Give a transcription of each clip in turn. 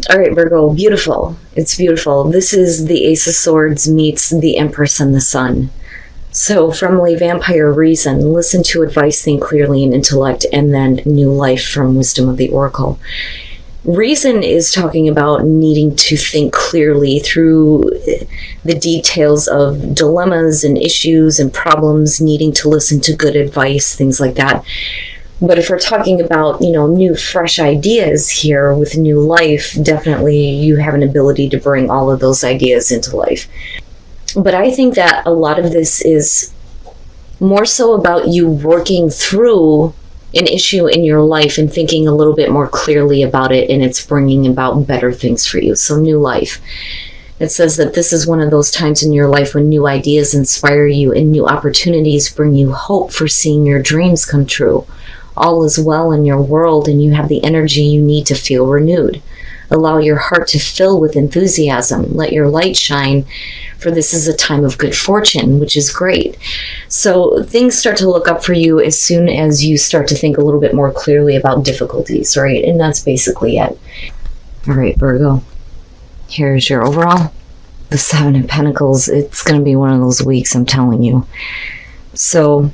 All right, Virgo, beautiful. It's beautiful. This is the Ace of Swords meets the Empress and the Sun. So from Lay Vampire Reason, listen to advice, think clearly and intellect, and then new life from Wisdom of the Oracle. Reason is talking about needing to think clearly through the details of dilemmas and issues and problems, needing to listen to good advice, things like that. But if we're talking about, new fresh ideas here with new life, definitely you have an ability to bring all of those ideas into life. But I think that a lot of this is more so about you working through an issue in your life and thinking a little bit more clearly about it, and it's bringing about better things for you. So new life. It says that this is one of those times in your life when new ideas inspire you and new opportunities bring you hope for seeing your dreams come true. All is well in your world and you have the energy you need to feel renewed. Allow your heart to fill with enthusiasm. Let your light shine, for this is a time of good fortune, which is great. So things start to look up for you as soon as you start to think a little bit more clearly about difficulties, right? And that's basically it. All right, Virgo. Here's your overall. The Seven of Pentacles. It's going to be one of those weeks, I'm telling you. So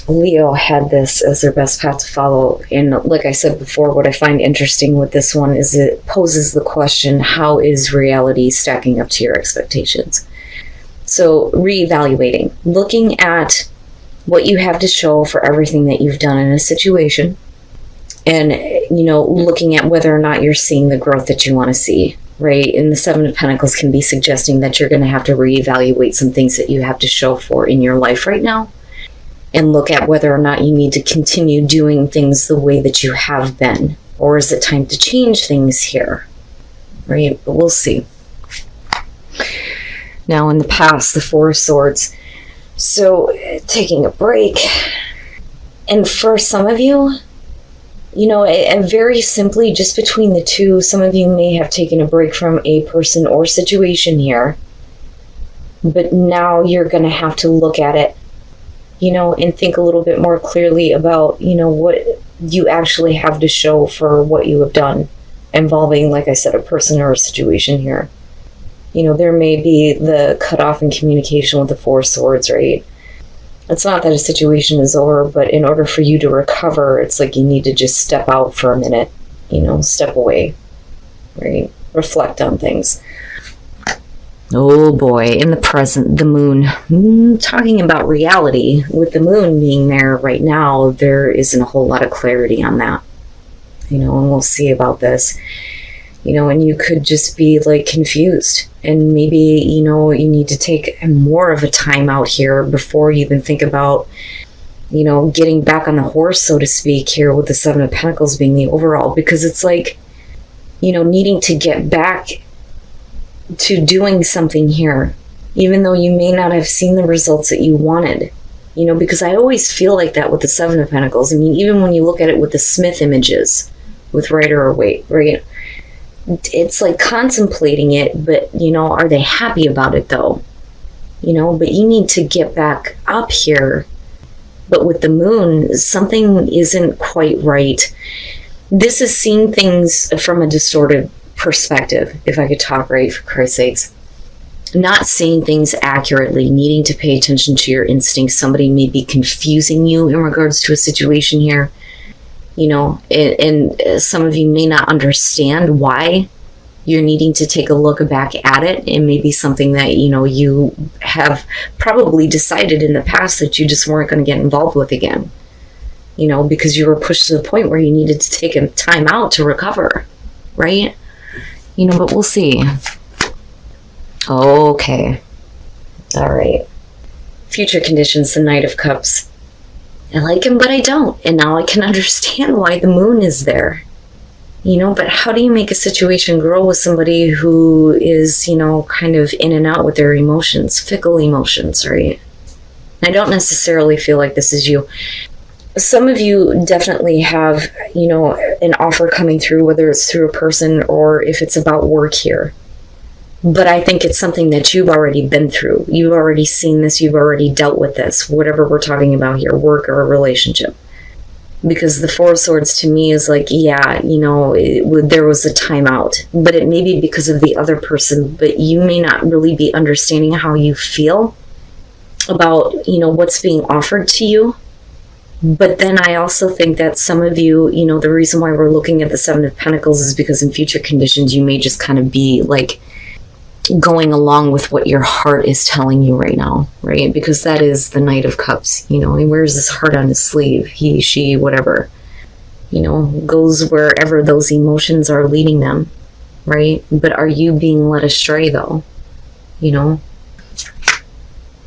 Leo had this as their best path to follow. And like I said before, what I find interesting with this one is it poses the question, how is reality stacking up to your expectations? So reevaluating, looking at what you have to show for everything that you've done in a situation, and, looking at whether or not you're seeing the growth that you want to see, right? And the Seven of Pentacles can be suggesting that you're going to have to reevaluate some things that you have to show for in your life right now, and look at whether or not you need to continue doing things the way that you have been, or is it time to change things here, right? But we'll see. Now in the past, the Four of Swords. So taking a break. And for some of you, and very simply, just between the two, some of you may have taken a break from a person or situation here, but now you're going to have to look at it, and think a little bit more clearly about, what you actually have to show for what you have done, involving, like I said, a person or a situation here. There may be the cutoff in communication with the Four of Swords, right? It's not that a situation is over, but in order for you to recover, it's like you need to just step out for a minute, step away, right? Reflect on things. Oh boy, in the present, the moon. Talking about reality, with the moon being there right now, there isn't a whole lot of clarity on that. And we'll see about this. And you could just be like confused. And maybe, you need to take more of a time out here before you even think about, getting back on the horse, so to speak, here with the Seven of Pentacles being the overall. Because it's like, needing to get back to doing something here, even though you may not have seen the results that you wanted, because I always feel like that with the Seven of Pentacles. I mean, even when you look at it with the Smith images, with Rider or Waite, right? It's like contemplating it, but, are they happy about it though? But you need to get back up here. But with the moon, something isn't quite right. This is seeing things from a distorted perspective, if I could talk right, for Christ's sakes. Not seeing things accurately, needing to pay attention to your instincts. Somebody may be confusing you in regards to a situation here, and some of you may not understand why you're needing to take a look back at it. It may be something that, you have probably decided in the past that you just weren't going to get involved with again, because you were pushed to the point where you needed to take a time out to recover, right? But we'll see. Okay. All right. Future conditions, the Knight of Cups. I like him, but I don't. And now I can understand why the moon is there. But how do you make a situation grow with somebody who is, kind of in and out with their emotions, fickle emotions, right? I don't necessarily feel like this is you. Some of you definitely have, an offer coming through, whether it's through a person or if it's about work here. But I think it's something that you've already been through. You've already seen this. You've already dealt with this, whatever we're talking about here, work or a relationship. Because the Four of Swords to me is like, yeah, you know, there was a timeout, but it may be because of the other person, but you may not really be understanding how you feel about, you know, what's being offered to you. But then I also think that some of you, you know, the reason why we're looking at the Seven of Pentacles is because in future conditions, you may just kind of be like going along with what your heart is telling you right now, right? Because that is the Knight of Cups, you know, he wears his heart on his sleeve, he, she, whatever, you know, goes wherever those emotions are leading them, right? But are you being led astray though? You know,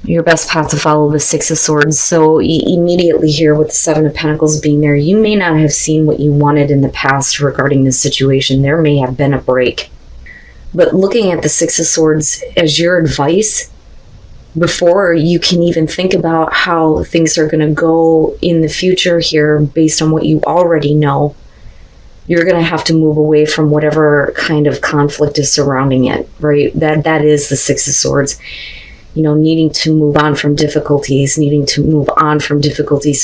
your best path to follow the Six of Swords. So immediately here with the Seven of Pentacles being there, you may not have seen what you wanted in the past regarding this situation. There may have been a break. But looking at the Six of Swords as your advice, before you can even think about how things are going to go in the future here based on what you already know, you're going to have to move away from whatever kind of conflict is surrounding it, right? That is the Six of Swords. You know, needing to move on from difficulties,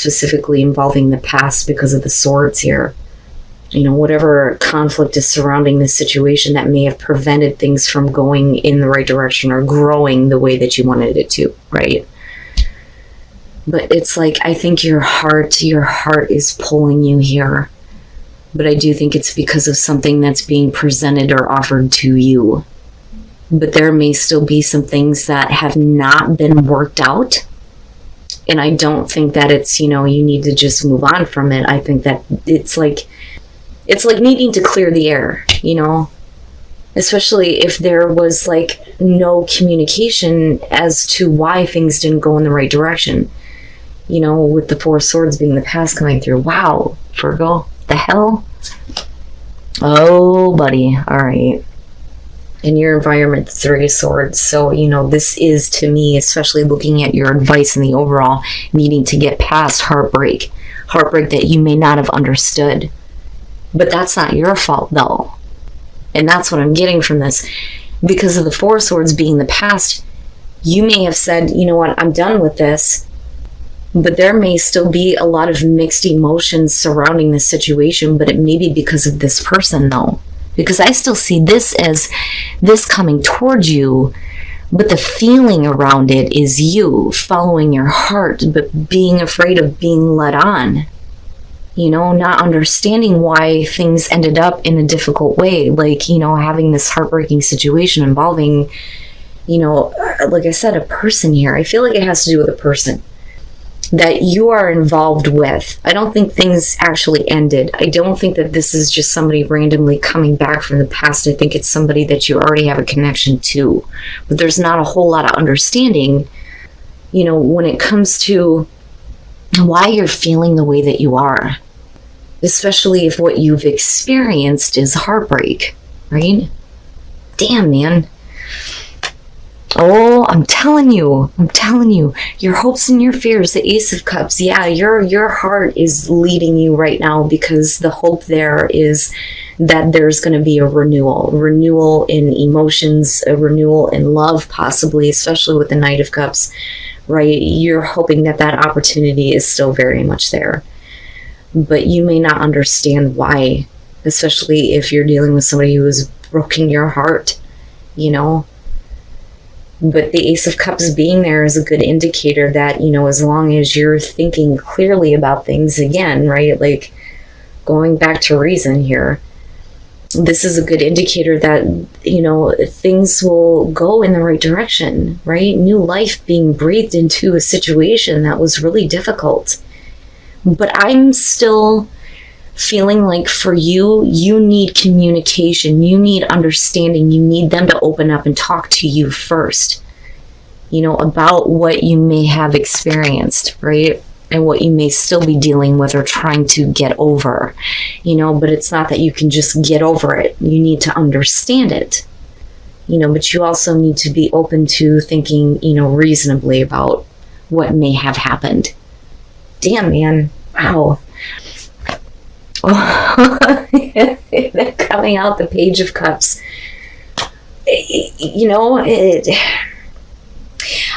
specifically involving the past because of the swords here. You know, whatever conflict is surrounding this situation that may have prevented things from going in the right direction or growing the way that you wanted it to, right? But it's like, I think your heart is pulling you here. But I do think it's because of something that's being presented or offered to you. But there may still be some things that have not been worked out. And I don't think that it's, you know, you need to just move on from it. I think that it's like needing to clear the air, you know, especially if there was like no communication as to why things didn't go in the right direction, you know, with the Four of Swords being the past coming through. Wow, Virgo, the hell? Oh, buddy. All right. In your environment, the Three of Swords. So, you know, this is to me, especially looking at your advice in the overall, needing to get past heartbreak that you may not have understood. But that's not your fault, though. And that's what I'm getting from this. Because of the Four of Swords being the past, you may have said, you know what, I'm done with this. But there may still be a lot of mixed emotions surrounding this situation, but it may be because of this person, though. Because I still see this as this coming towards you, but the feeling around it is you following your heart, but being afraid of being led on. You know, not understanding why things ended up in a difficult way. Like, you know, having this heartbreaking situation involving, you know, like I said, a person here. I feel like it has to do with a person that you are involved with. I don't think things actually ended. I don't think that this is just somebody randomly coming back from the past. I think it's somebody that you already have a connection to. But there's not a whole lot of understanding, you know, when it comes to why you're feeling the way that you are. Especially if what you've experienced is heartbreak, right? Damn, man. Oh, I'm telling you, your hopes and your fears, the Ace of Cups. Yeah, your heart is leading you right now because the hope there is that there's going to be a renewal in emotions, a renewal in love, possibly, especially with the Knight of Cups, right? You're hoping that opportunity is still very much there. But you may not understand why, especially if you're dealing with somebody who has broken your heart, you know. But the Ace of Cups being there is a good indicator that, you know, as long as you're thinking clearly about things again, right, like going back to reason here, this is a good indicator that, you know, things will go in the right direction, right? New life being breathed into a situation that was really difficult. But I'm still feeling like for you, you need communication, you need understanding, you need them to open up and talk to you first, you know, about what you may have experienced, right? And what you may still be dealing with or trying to get over, you know, but it's not that you can just get over it. You need to understand it, you know, but you also need to be open to thinking, you know, reasonably about what may have happened. Damn, man. Wow. Oh, coming out the Page of Cups. You know,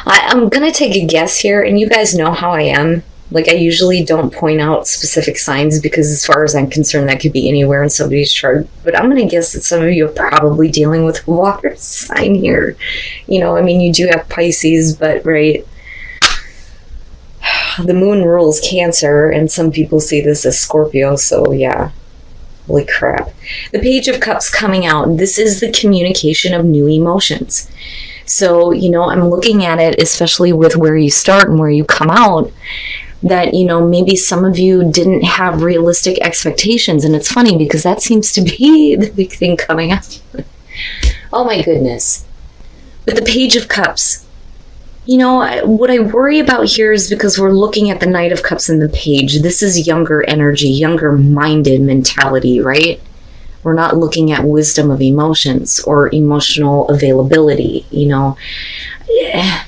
I'm going to take a guess here, and you guys know how I am. Like, I usually don't point out specific signs because as far as I'm concerned, that could be anywhere in somebody's chart. But I'm going to guess that some of you are probably dealing with a water sign here. You know, I mean, you do have Pisces, but right, the moon rules Cancer, and some people see this as Scorpio, so yeah. Holy crap. The Page of Cups coming out. This is the communication of new emotions. So, you know, I'm looking at it, especially with where you start and where you come out, that, you know, maybe some of you didn't have realistic expectations. And it's funny because that seems to be the big thing coming up. Oh my goodness. But the Page of Cups, you know, what I worry about here is because we're looking at the Knight of Cups and the Page. This is younger energy, younger minded mentality, right? We're not looking at wisdom of emotions or emotional availability, you know. Yeah.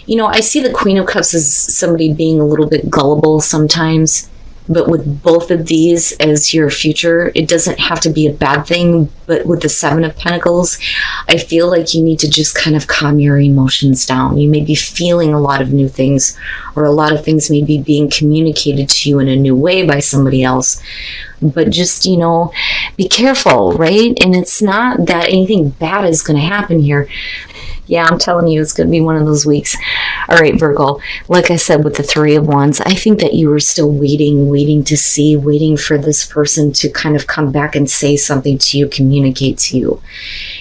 You know, I see the Queen of Cups as somebody being a little bit gullible sometimes, but with both of these as your future, it doesn't have to be a bad thing. But with the Seven of Pentacles, I feel like you need to just kind of calm your emotions down. You may be feeling a lot of new things, or a lot of things may be being communicated to you in a new way by somebody else. But just, you know, be careful, right? And it's not that anything bad is going to happen here. Yeah, I'm telling you, it's going to be one of those weeks. All right, Virgo, like I said with the Three of Wands, I think that you were still waiting to see, waiting for this person to kind of come back and say something to you, communicate to you.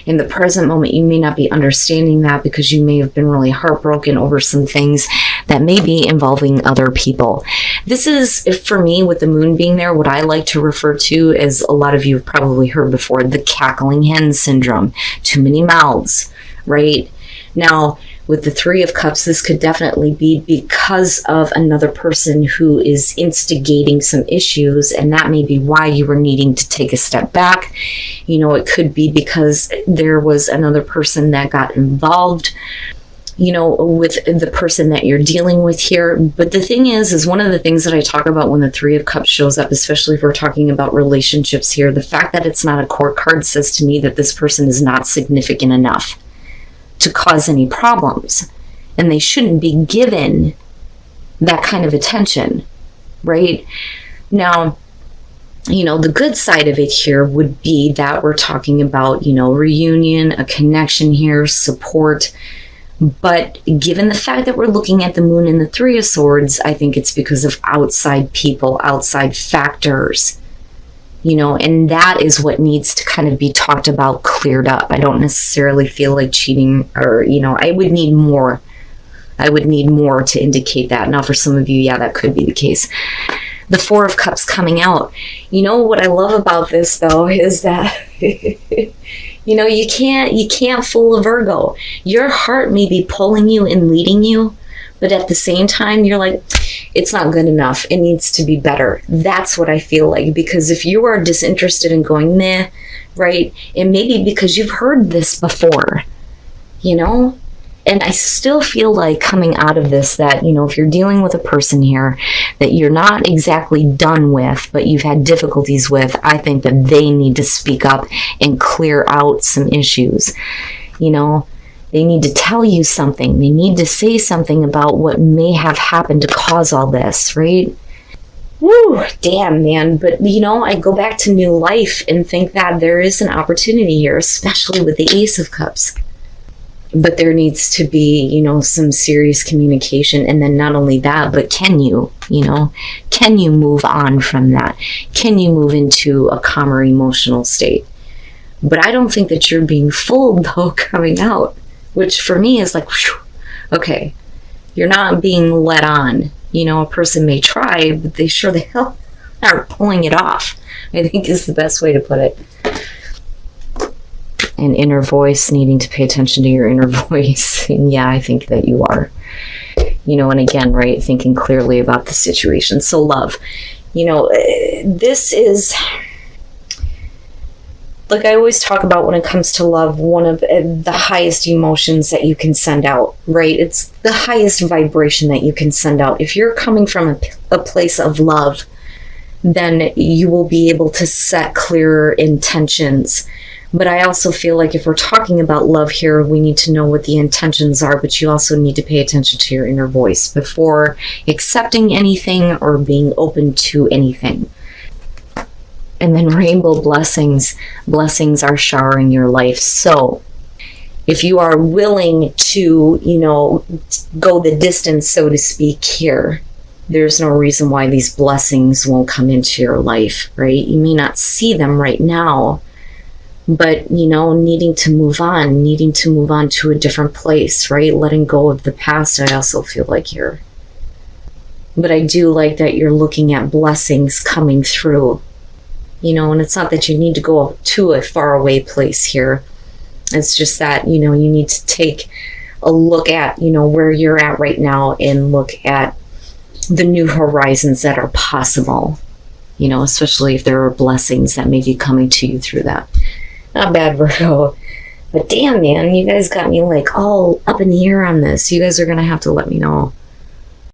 In the present moment, you may not be understanding that because you may have been really heartbroken over some things that may be involving other people. This is, for me, with the moon being there, what I like to refer to, as a lot of you have probably heard before, the cackling hen syndrome. Too many mouths, right? Now, with the Three of Cups, this could definitely be because of another person who is instigating some issues, and that may be why you were needing to take a step back. You know, it could be because there was another person that got involved, you know, with the person that you're dealing with here. But the thing is one of the things that I talk about when the Three of Cups shows up, especially if we're talking about relationships here, the fact that it's not a court card says to me that this person is not significant enough to cause any problems, and they shouldn't be given that kind of attention, right? Now, you know, the good side of it here would be that we're talking about, you know, reunion, a connection here, support. But given the fact that we're looking at the moon and the Three of Swords, I think it's because of outside people, outside factors. You know, and that is what needs to kind of be talked about, cleared up. I don't necessarily feel like cheating, or, you know, I would need more. I would need more to indicate that. Now, for some of you, yeah, that could be the case. The Four of Cups coming out. You know, what I love about this, though, is that, you know, you can't fool a Virgo. Your heart may be pulling you and leading you, but at the same time, you're like, it's not good enough. It needs to be better. That's what I feel like. Because if you are disinterested in going, meh, right? It may be because you've heard this before, you know? And I still feel like coming out of this that, you know, if you're dealing with a person here that you're not exactly done with, but you've had difficulties with, I think that they need to speak up and clear out some issues, you know? They need to tell you something. They need to say something about what may have happened to cause all this, right? Woo, damn, man. But, you know, I go back to new life and think that there is an opportunity here, especially with the Ace of Cups. But there needs to be, you know, some serious communication. And then not only that, but can you move on from that? Can you move into a calmer emotional state? But I don't think that you're being fooled, though, coming out. Which for me is like, whew, okay, you're not being led on. You know, a person may try, but they sure the hell are pulling it off, I think is the best way to put it. An inner voice, needing to pay attention to your inner voice. And yeah, I think that you are. You know, and again, right, thinking clearly about the situation. So love, you know, this is... Like I always talk about when it comes to love, one of the highest emotions that you can send out, right? It's the highest vibration that you can send out. If you're coming from a place of love, then you will be able to set clearer intentions. But I also feel like if we're talking about love here, we need to know what the intentions are, but you also need to pay attention to your inner voice before accepting anything or being open to anything. And then rainbow blessings. Blessings are showering your life. So if you are willing to, go the distance, so to speak, here, there's no reason why these blessings won't come into your life, right? You may not see them right now, but, needing to move on to a different place, right? Letting go of the past, I also feel like here. But I do like that you're looking at blessings coming through, and it's not that you need to go to a faraway place here. It's just that, you need to take a look at, where you're at right now and look at the new horizons that are possible, especially if there are blessings that may be coming to you through that. Not bad, Virgo. But damn, man, you guys got me like all up in the air on this. You guys are going to have to let me know